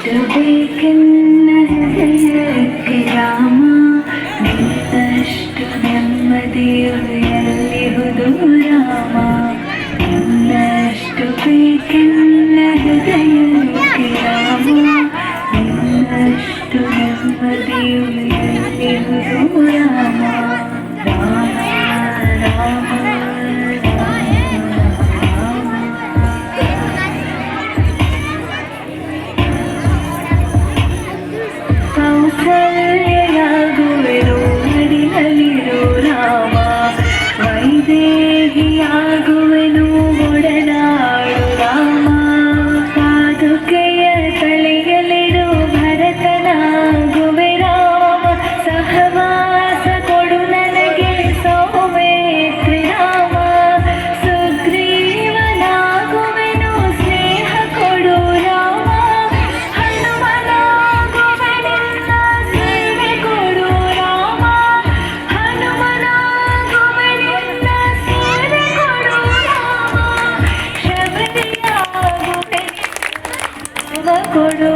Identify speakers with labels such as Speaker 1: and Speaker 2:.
Speaker 1: ಬೇಕೆನ್ನ ಹೃದಯಕ್ಕೆ ರಾಮ ನಿನ್ನಷ್ಟು ನೆಮ್ಮದಿಯು ಎಲ್ಲಿಹುದು ರಾಮ ನಿನ್ನಷ್ಟು ಬೇಕೆನ್ನ ಹೃದಯಕ್ಕೆ ರಾಮ ನಿನ್ನಷ್ಟು ನೆಮ್ಮದಿಯು ಎಲ್ಲಿಹುದು ರಾಮ ರಾಮ ರಾಮ ಕೌಸಲ್ಯಾಗುವೆನು ಮಡಿಲಲ್ಲಿರೋ ರಾಮ ವೈದೇಹಿಯಾಗುವೆನು ಒಡನಾಡು ರಾಮ ಪಾದುಕೆಯ ತಲೆಯಲ್ಲಿಡು ಭರತನಾಗುವೆ ರಾಮ ಸಹವಾಸ ಕೊಡು ನನಗೆ ಸೌಮಿತ್ರಿ ರಾಮ ಸುಗ್ರೀವನಾಗುವೆನು ಸ್ನೇಹ ಕೊಡು ರಾಮ ಕೊಡು